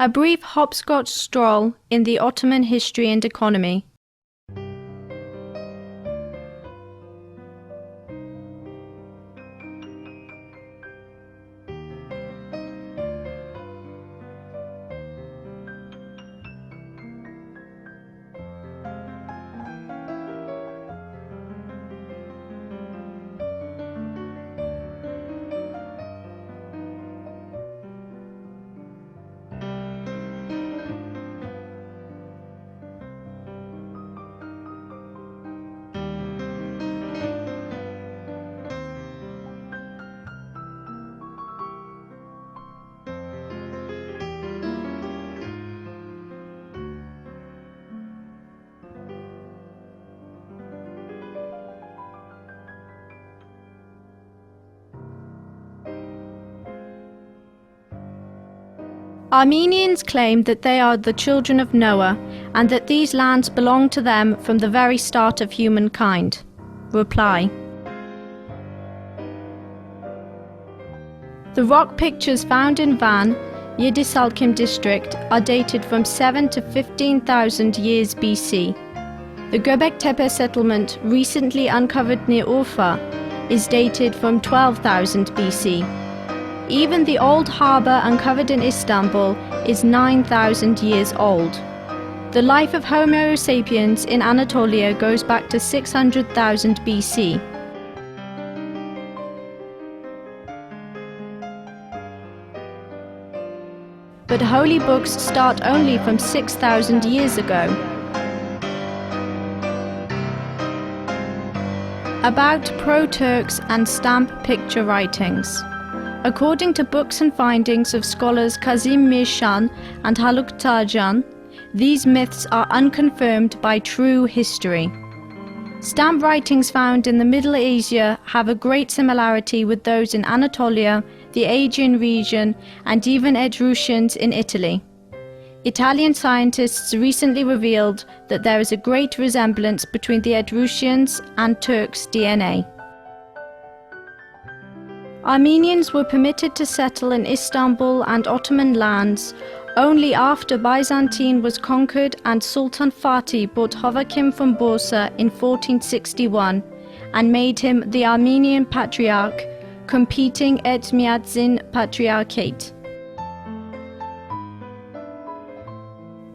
A brief hopscotch stroll in the Ottoman history and economy. Armenians claim that they are the children of Noah and that these lands belong to them from the very start of humankind. Reply: the rock pictures found in Van, Yedisalkim district, are dated from 7 to 15,000 years BC. The Göbek Tepe settlement, recently uncovered near Urfa, is dated from 12,000 BC. Even the old harbour uncovered in Istanbul is 9,000 years old. The life of Homo sapiens in Anatolia goes back to 600,000 BC. But holy books start only from 6,000 years ago. About pro-Turks and stamp picture writings. According to books and findings of scholars Kazim Mirshan and Haluk Tarjan, these myths are unconfirmed by true history. Stamp writings found in the Middle Asia have a great similarity with those in Anatolia, the Aegean region, and even Etruscans in Italy. Italian scientists recently revealed that there is a great resemblance between the Etruscans and Turks' DNA. Armenians were permitted to settle in Istanbul and Ottoman lands only after Byzantine was conquered and Sultan Fatih bought Havakim from Bursa in 1461 and made him the Armenian Patriarch, competing Etmiadzin Patriarchate.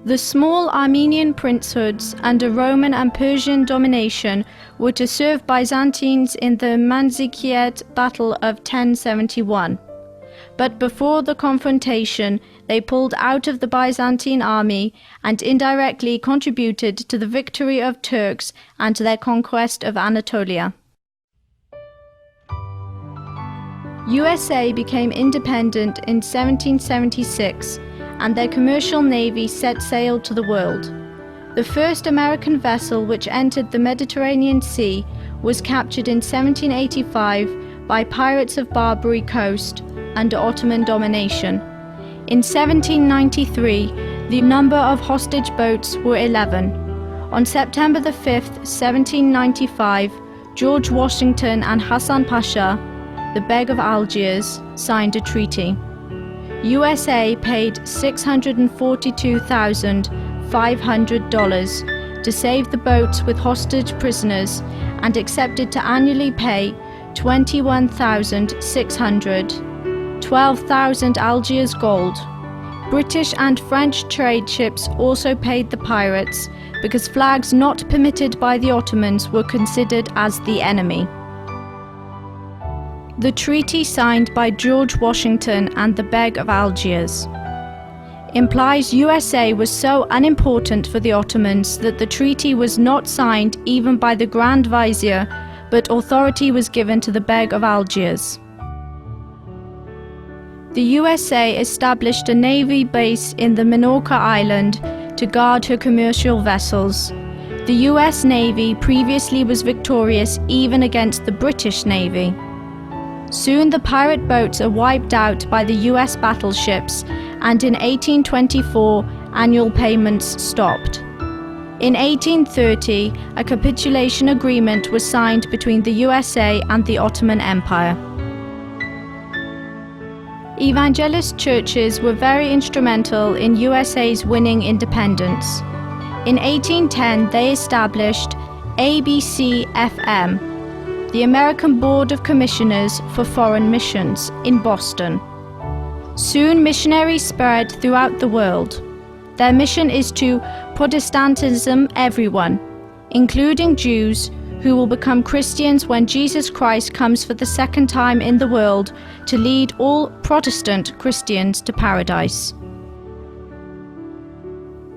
The small Armenian princehoods under Roman and Persian domination were to serve Byzantines in the Manzikert Battle of 1071. But before the confrontation, they pulled out of the Byzantine army and indirectly contributed to the victory of Turks and their conquest of Anatolia. USA became independent in 1776, and their commercial navy set sail to the world. The first American vessel which entered the Mediterranean Sea was captured in 1785 by pirates of Barbary Coast under Ottoman domination. In 1793, the number of hostage boats were 11. On September 5, 1795, George Washington and Hassan Pasha, the Beg of Algiers, signed a treaty. USA paid $642,500 to save the boats with hostage prisoners and accepted to annually pay $21,600, 12,000 Algiers gold. British and French trade ships also paid the pirates because flags not permitted by the Ottomans were considered as the enemy. The treaty signed by George Washington and the Beg of Algiers implies USA was so unimportant for the Ottomans that the treaty was not signed even by the Grand Vizier, but authority was given to the Beg of Algiers. The USA established a navy base in the Minorca Island to guard her commercial vessels. The US Navy previously was victorious even against the British Navy. Soon the pirate boats are wiped out by the US battleships, and in 1824 annual payments stopped. In 1830, a capitulation agreement was signed between the USA and the Ottoman Empire. Evangelist churches were very instrumental in USA's winning independence. In 1810, they established ABC-FM, the American Board of Commissioners for Foreign Missions, in Boston. Soon missionaries spread throughout the world. Their mission is to Protestantism everyone, including Jews, who will become Christians when Jesus Christ comes for the second time in the world to lead all Protestant Christians to paradise.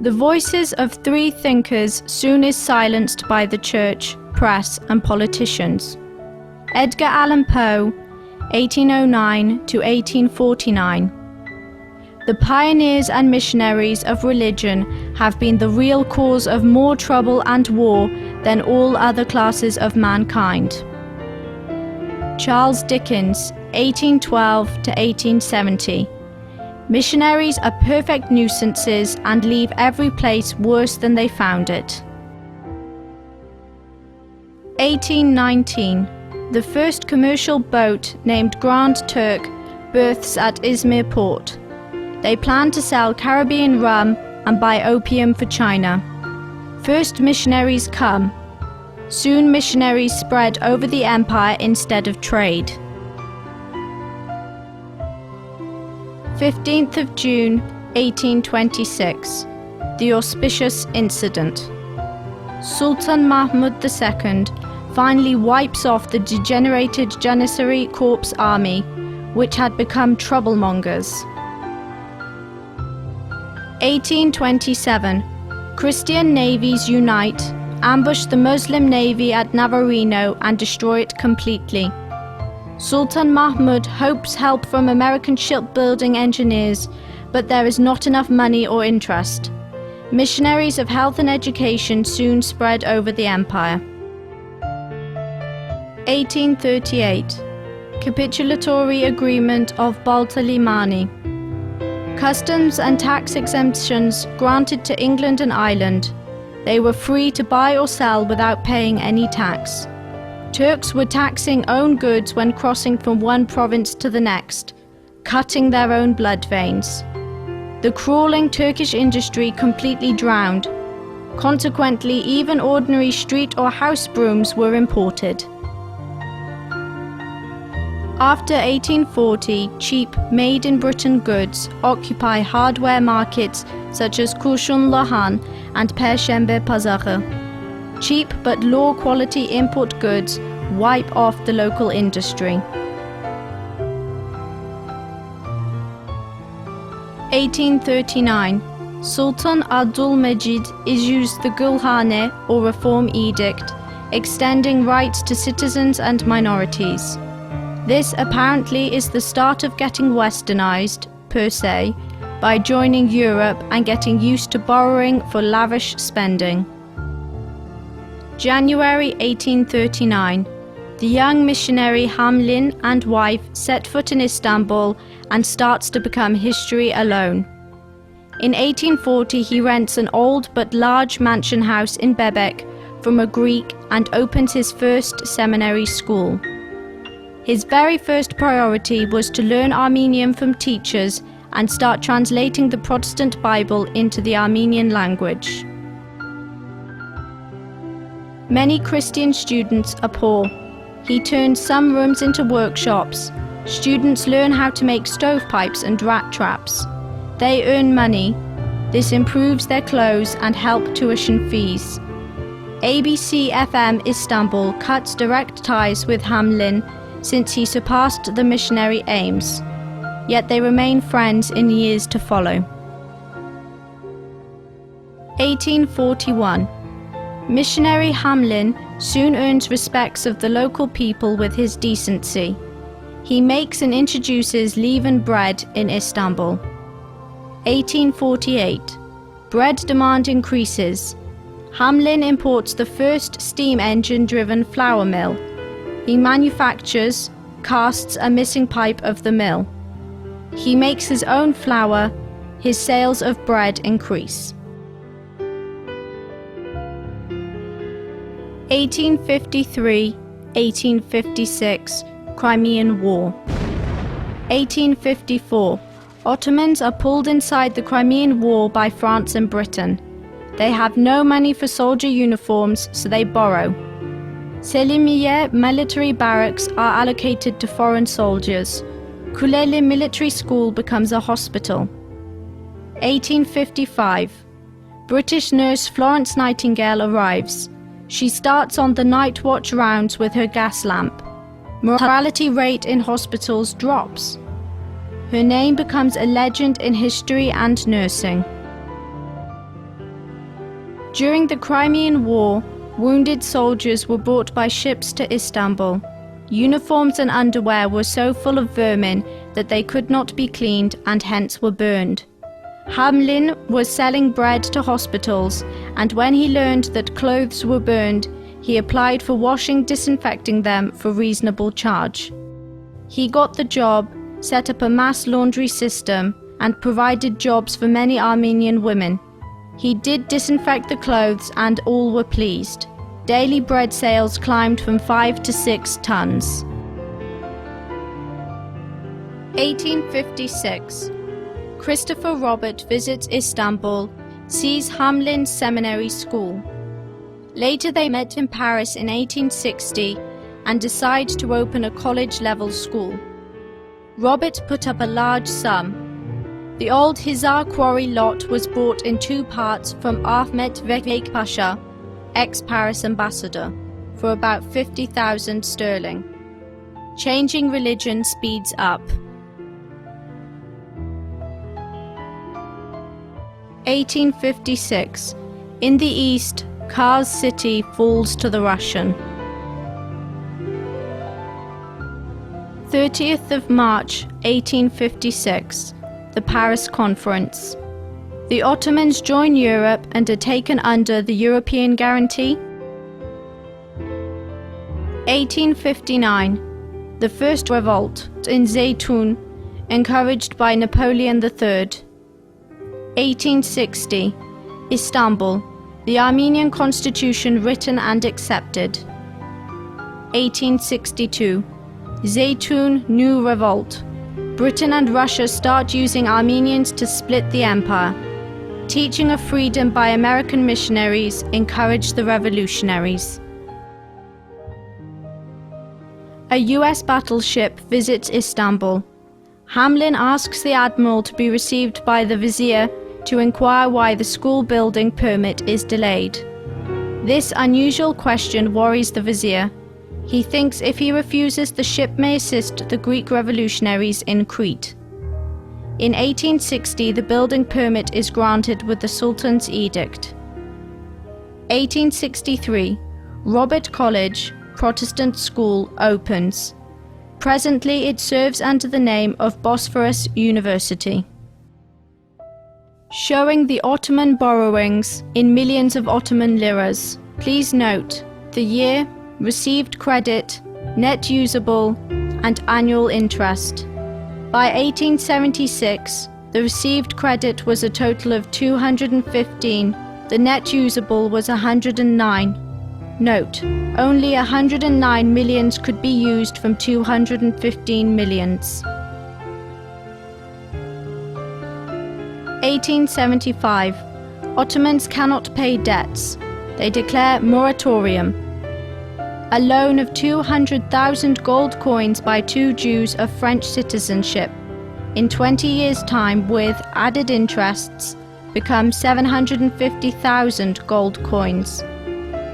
The voices of three thinkers soon is silenced by the church, press, and politicians. Edgar Allan Poe, 1809 to 1849. The pioneers and missionaries of religion have been the real cause of more trouble and war than all other classes of mankind. Charles Dickens, 1812 to 1870. Missionaries are perfect nuisances and leave every place worse than they found it. 1819. The first commercial boat, named Grand Turk, berths at Izmir port. They plan to sell Caribbean rum and buy opium for China. First missionaries come. Soon missionaries spread over the empire instead of trade. 15th of June, 1826. The auspicious incident. Sultan Mahmud II finally wipes off the degenerated Janissary Corps army, which had become troublemongers. 1827. Christian navies unite, ambush the Muslim navy at Navarino and destroy it completely. Sultan Mahmud hopes help from American shipbuilding engineers, but there is not enough money or interest. Missionaries of health and education soon spread over the empire. 1838. Capitulatory Agreement of Balta Limani. Customs and tax exemptions granted to England and Ireland. They were free to buy or sell without paying any tax. Turks were taxing own goods when crossing from one province to the next, cutting their own blood veins. The crawling Turkish industry completely drowned. Consequently, even ordinary street or house brooms were imported. After 1840, cheap, made-in-Britain goods occupy hardware markets such as Kurşun Lahan and Perşembe Pazarı. Cheap but low-quality import goods wipe off the local industry. 1839. Sultan Abdülmecid issues the Gülhane or Reform Edict, extending rights to citizens and minorities. This apparently is the start of getting westernized, per se, by joining Europe and getting used to borrowing for lavish spending. January 1839. The young missionary Hamlin and wife set foot in Istanbul and starts to become history alone. In 1840 he rents an old but large mansion house in Bebek from a Greek and opens his first seminary school. His very first priority was to learn Armenian from teachers and start translating the Protestant Bible into the Armenian language. Many Christian students are poor. He turns some rooms into workshops. Students learn how to make stovepipes and rat traps. They earn money. This improves their clothes and help tuition fees. ABC-FM Istanbul cuts direct ties with Hamlin since he surpassed the missionary aims, yet they remain friends in years to follow. 1841. Missionary Hamlin soon earns respects of the local people with his decency. He makes and introduces leavened bread in Istanbul. 1848. Bread demand increases. Hamlin imports the first steam engine-driven flour mill. He manufactures, casts a missing pipe of the mill. He makes his own flour. His sales of bread increase. 1853-1856 Crimean War. 1854. Ottomans are pulled inside the Crimean War by France and Britain. They have no money for soldier uniforms, so they borrow. Selimiye military barracks are allocated to foreign soldiers. Kuleli Military School becomes a hospital. 1855. British nurse Florence Nightingale arrives. She starts on the night watch rounds with her gas lamp. Mortality rate in hospitals drops. Her name becomes a legend in history and nursing. During the Crimean War, wounded soldiers were brought by ships to Istanbul. Uniforms and underwear were so full of vermin that they could not be cleaned and hence were burned. Hamlin was selling bread to hospitals, and when he learned that clothes were burned, he applied for disinfecting them for reasonable charge. He got the job, set up a mass laundry system, and provided jobs for many Armenian women. He did disinfect the clothes and all were pleased. Daily bread sales climbed from 5 to 6 tons. 1856. Christopher Robert visits Istanbul, sees Hamlin's seminary school. Later they met in Paris in 1860 and decide to open a college-level school. Robert put up a large sum. The old Hisar quarry lot was bought in 2 parts from Ahmet Vefik Pasha, ex-Paris ambassador, for about 50,000 sterling. Changing religion speeds up. 1856. In the east, Kars city falls to the Russian. 30th of March, 1856. The Paris Conference. The Ottomans join Europe and are taken under the European Guarantee. 1859. The First Revolt in Zeytun, encouraged by Napoleon III. 1860. Istanbul. The Armenian Constitution written and accepted. 1862. Zeytun New Revolt. Britain and Russia start using Armenians to split the empire. Teaching of freedom by American missionaries encouraged the revolutionaries. A US battleship visits Istanbul. Hamlin asks the admiral to be received by the vizier to inquire why the school building permit is delayed. This unusual question worries the vizier. He thinks if he refuses, the ship may assist the Greek revolutionaries in Crete. In 1860, the building permit is granted with the Sultan's edict. 1863, Robert College, Protestant school, opens. Presently it serves under the name of Bosphorus University. Showing the Ottoman borrowings in millions of Ottoman liras. Please note the year, received credit, net usable, and annual interest. By 1876, the received credit was a total of 215, the net usable was 109. Note, only 109 millions could be used from 215 millions. 1875. Ottomans cannot pay debts. They declare moratorium. A loan of 200,000 gold coins by 2 Jews of French citizenship, in 20 years' time with added interests, become 750,000 gold coins.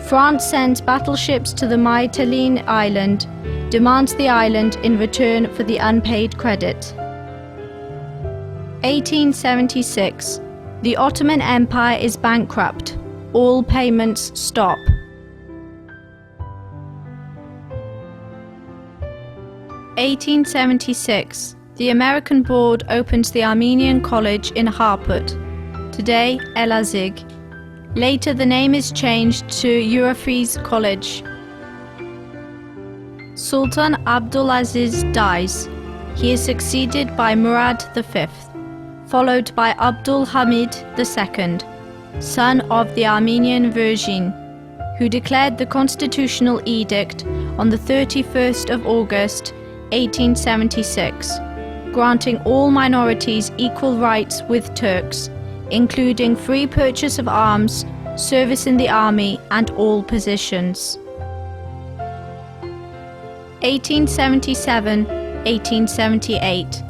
France sends battleships to the Mytilene island, demands the island in return for the unpaid credit. 1876. The Ottoman Empire is bankrupt. All payments stop. 1876. The American board opens the Armenian College in Harput, today Elazig. Later the name is changed to Euphrates College. Sultan Abdulaziz dies. He is succeeded by Murad V, followed by Abdul Hamid II, son of the Armenian Virgin, who declared the constitutional edict on the 31st of August 1876, granting all minorities equal rights with Turks, including free purchase of arms, service in the army, and all positions. 1877-1878.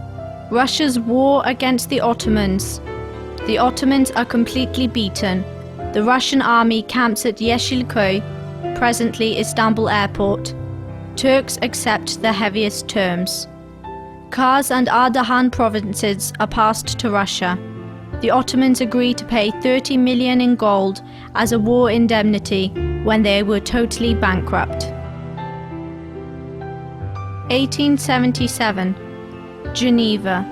Russia's war against the Ottomans. The Ottomans are completely beaten. The Russian army camps at Yeşilköy, presently Istanbul Airport. Turks accept the heaviest terms. Kars and Ardahan provinces are passed to Russia. The Ottomans agree to pay 30 million in gold as a war indemnity when they were totally bankrupt. 1877. Geneva.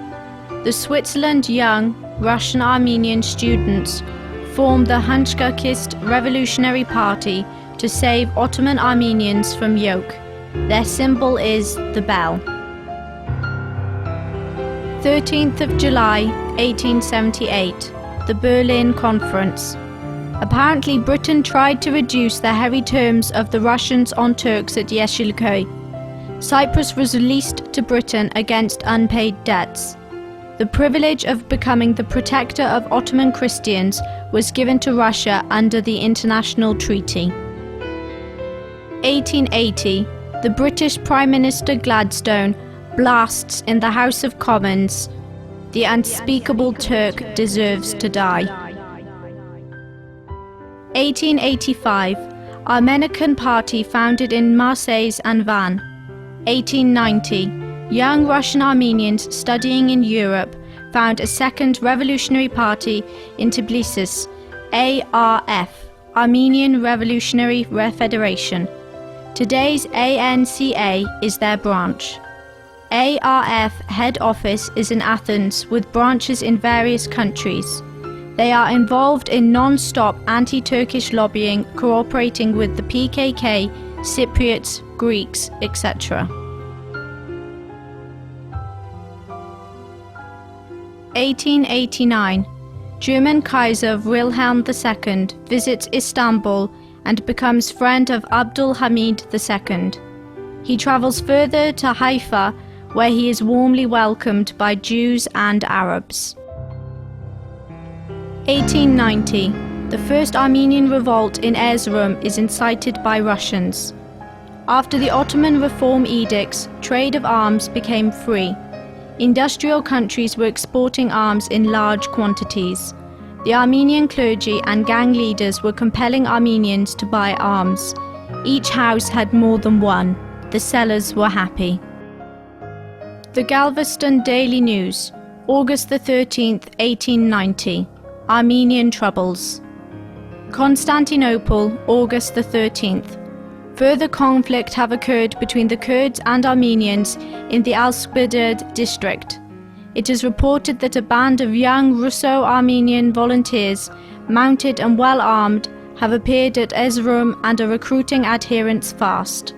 The Switzerland Young Russian Armenian students formed the Hopscotchist Revolutionary Party to save Ottoman Armenians from yoke. Their symbol is the bell. 13th of July, 1878, the Berlin Conference. Apparently Britain tried to reduce the heavy terms of the Russians on Turks at Yeşilköy. Cyprus was released to Britain against unpaid debts. The privilege of becoming the protector of Ottoman Christians was given to Russia under the international treaty. 1880, the British Prime Minister Gladstone blasts in the House of Commons, "The unspeakable Turk deserves to die." 1885, Armenican Party founded in Marseille and Vannes. 1890, young Russian Armenians studying in Europe found a second revolutionary party in Tbilisi, ARF, Armenian Revolutionary Federation. Today's ANCA is their branch. ARF head office is in Athens with branches in various countries. They are involved in non-stop anti-Turkish lobbying, cooperating with the PKK, Cypriots, Greeks, etc. 1889. German Kaiser Wilhelm II visits Istanbul and becomes friend of Abdul Hamid II. He travels further to Haifa, where he is warmly welcomed by Jews and Arabs. 1890. The first Armenian revolt in Erzurum is incited by Russians. After the Ottoman reform edicts, trade of arms became free. Industrial countries were exporting arms in large quantities. The Armenian clergy and gang leaders were compelling Armenians to buy arms. Each house had more than one. The sellers were happy. The Galveston Daily News, August the 13th, 1890. Armenian troubles. Constantinople, August the 13th. Further conflict have occurred between the Kurds and Armenians in the Alskbaderd district. It is reported that a band of young Russo-Armenian volunteers, mounted and well armed, have appeared at Erzurum and are recruiting adherents fast.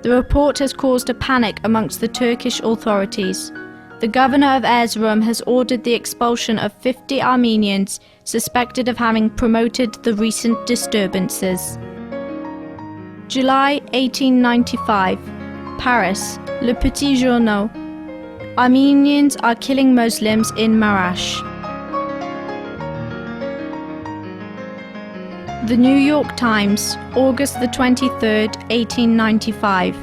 The report has caused a panic amongst the Turkish authorities. The governor of Erzurum has ordered the expulsion of 50 Armenians suspected of having promoted the recent disturbances. July 1895. Paris, Le Petit Journal. Armenians are killing Muslims in Marash. The New York Times, August the 23rd, 1895.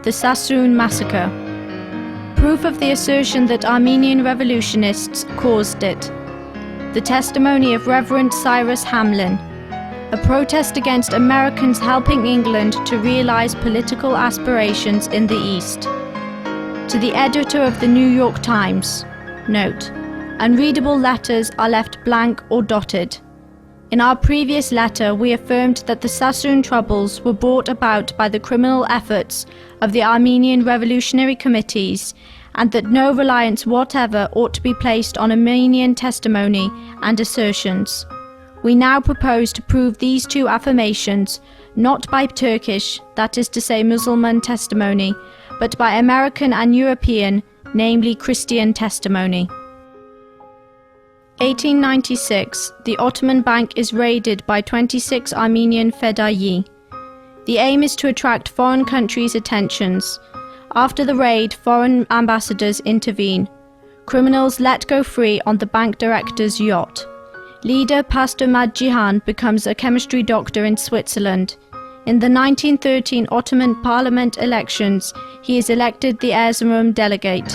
The Sassoon Massacre. Proof of the assertion that Armenian revolutionists caused it. The testimony of Reverend Cyrus Hamlin. A protest against Americans helping England to realize political aspirations in the East. To the editor of the New York Times, note: unreadable letters are left blank or dotted. In our previous letter, we affirmed that the Sassoon troubles were brought about by the criminal efforts of the Armenian Revolutionary Committees, and that no reliance whatever ought to be placed on Armenian testimony and assertions. We now propose to prove these two affirmations, not by Turkish, that is to say Muslim testimony, but by American and European, namely Christian testimony. 1896, the Ottoman Bank is raided by 26 Armenian fedayeen. The aim is to attract foreign countries' attentions. After the raid, foreign ambassadors intervene. Criminals let go free on the bank director's yacht. Leader Pastor Madjihan becomes a chemistry doctor in Switzerland. In the 1913 Ottoman parliament elections, he is elected the Erzurum delegate.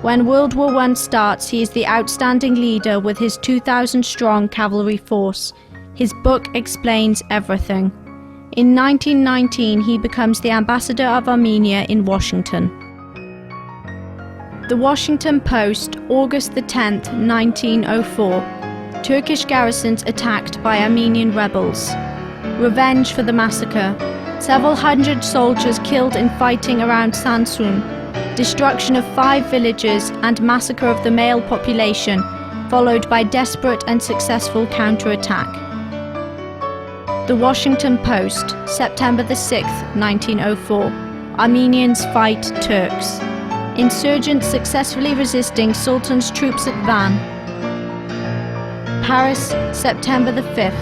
When World War I starts, he is the outstanding leader with his 2,000-strong cavalry force. His book explains everything. In 1919, he becomes the ambassador of Armenia in Washington. The Washington Post, August 10, 1904. Turkish garrisons attacked by Armenian rebels. Revenge for the massacre. Several hundred soldiers killed in fighting around Samsun. Destruction of 5 villages and massacre of the male population, followed by desperate and successful counterattack. The Washington Post, September 6, 1904. Armenians fight Turks. Insurgents successfully resisting Sultan's troops at Van. Paris, September the 5th.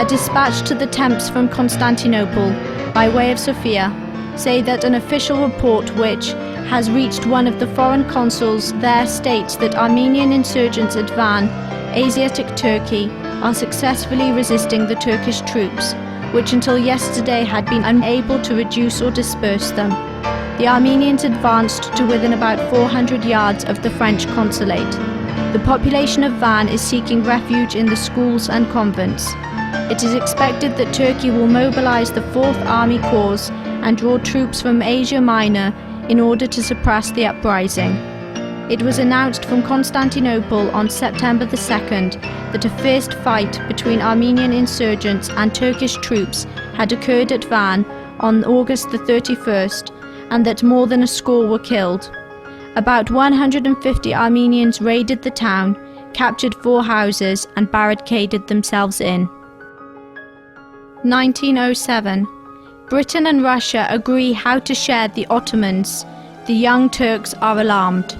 A dispatch to the Temps from Constantinople, by way of Sofia, say that an official report which has reached one of the foreign consuls there states that Armenian insurgents at Van, Asiatic Turkey, are successfully resisting the Turkish troops, which until yesterday had been unable to reduce or disperse them. The Armenians advanced to within about 400 yards of the French consulate. The population of Van is seeking refuge in the schools and convents. It is expected that Turkey will mobilize the 4th Army Corps and draw troops from Asia Minor in order to suppress the uprising. It was announced from Constantinople on September the 2nd that a fierce fight between Armenian insurgents and Turkish troops had occurred at Van on August the 31st, and that more than a score were killed. About 150 Armenians raided the town, captured 4 houses and barricaded themselves in. 1907. Britain and Russia agree how to share the Ottomans. The Young Turks are alarmed.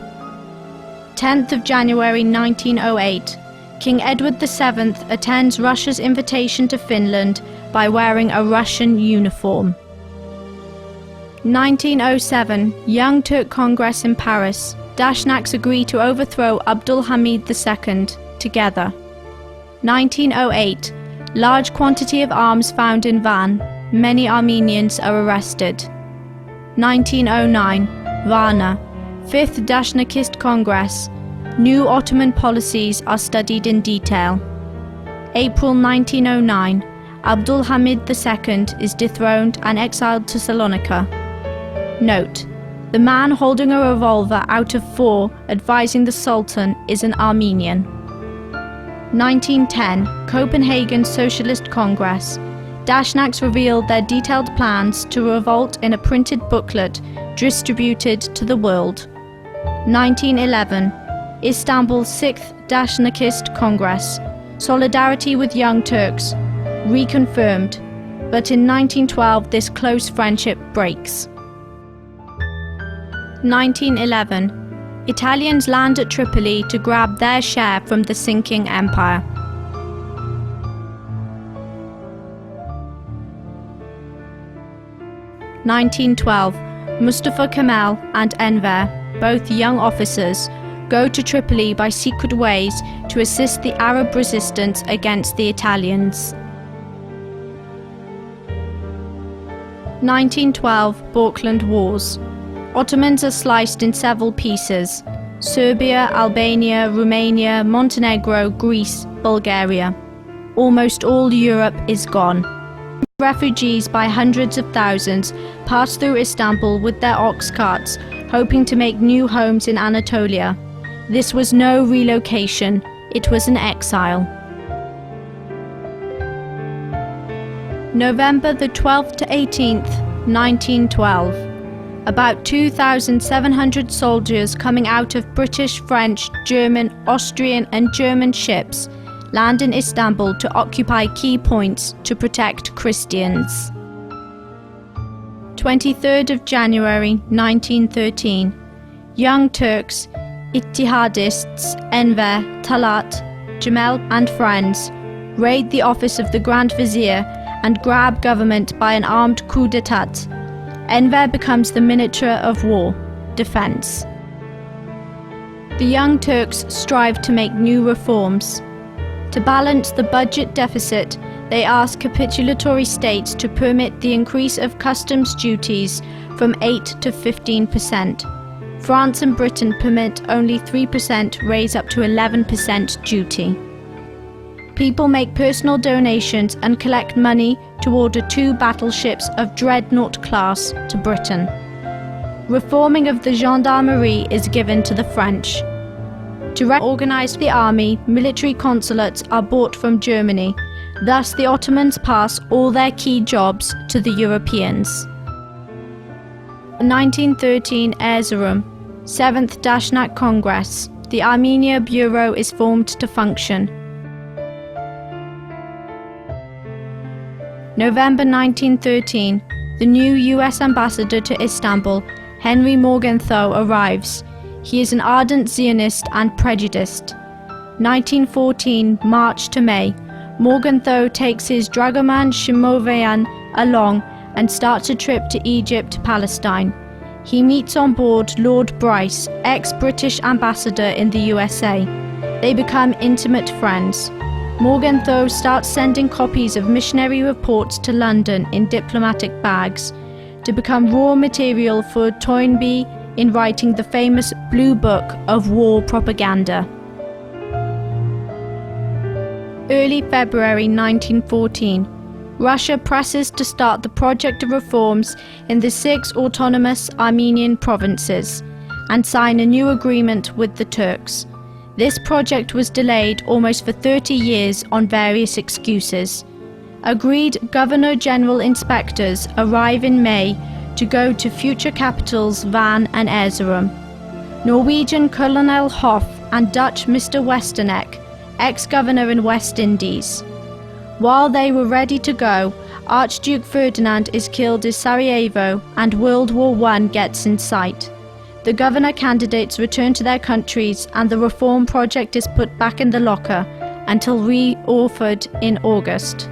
10th of January 1908. King Edward VII attends Russia's invitation to Finland by wearing a Russian uniform. 1907, Young Turk Congress in Paris. Dashnaks agree to overthrow Abdul Hamid II together. 1908, large quantity of arms found in Van. Many Armenians are arrested. 1909, Varna, 5th Dashnakist Congress. New Ottoman policies are studied in detail. April 1909, Abdul Hamid II is dethroned and exiled to Salonika. Note: the man holding a revolver out of 4 advising the Sultan is an Armenian. 1910, Copenhagen Socialist Congress. Dashnaks revealed their detailed plans to revolt in a printed booklet distributed to the world. 1911, Istanbul 6th Dashnakist Congress. Solidarity with Young Turks, reconfirmed, but in 1912 this close friendship breaks. 1911, Italians land at Tripoli to grab their share from the sinking empire. 1912, Mustafa Kemal and Enver, both young officers, go to Tripoli by secret ways to assist the Arab resistance against the Italians. 1912, Falkland Wars. Ottomans are sliced in several pieces. Serbia, Albania, Romania, Montenegro, Greece, Bulgaria. Almost all Europe is gone. Refugees by hundreds of thousands pass through Istanbul with their ox carts, hoping to make new homes in Anatolia. This was no relocation, it was an exile. November the 12th to 18th, 1912. About 2,700 soldiers coming out of British, French, German, Austrian and German ships land in Istanbul to occupy key points to protect Christians. 23rd of January 1913. Young Turks, Ittihadists, Enver, Talat, Jamel and friends raid the office of the Grand Vizier and grab government by an armed coup d'etat. Enver becomes the miniature of war, defense. The Young Turks strive to make new reforms. To balance the budget deficit, they ask capitulatory states to permit the increase of customs duties from 8 to 15%. France and Britain permit only 3% raise up to 11% duty. People make personal donations and collect money to order 2 battleships of dreadnought class to Britain. Reforming of the gendarmerie is given to the French. To reorganize the army, military consulates are bought from Germany. Thus the Ottomans pass all their key jobs to the Europeans. 1913 Erzurum, 7th Dashnak Congress. The Armenia Bureau is formed to function. November 1913, the new US ambassador to Istanbul, Henry Morgenthau, arrives. He is an ardent Zionist and prejudiced. 1914 March to May, Morgenthau takes his dragoman Shimovayan along and starts a trip to Egypt-Palestine. He meets on board Lord Bryce, ex-British ambassador in the USA. They become intimate friends. Morgenthau starts sending copies of missionary reports to London in diplomatic bags to become raw material for Toynbee in writing the famous Blue Book of War Propaganda. Early February 1914, Russia presses to start the project of reforms in the 6 autonomous Armenian provinces and sign a new agreement with the Turks. This project was delayed almost for 30 years on various excuses. Agreed Governor-General inspectors arrive in May to go to future capitals Van and Erzurum. Norwegian Colonel Hoff and Dutch Mr. Westerneck, ex-governor in West Indies. While they were ready to go, Archduke Ferdinand is killed in Sarajevo and World War I gets in sight. The governor candidates return to their countries and the reform project is put back in the locker until re-offered in August.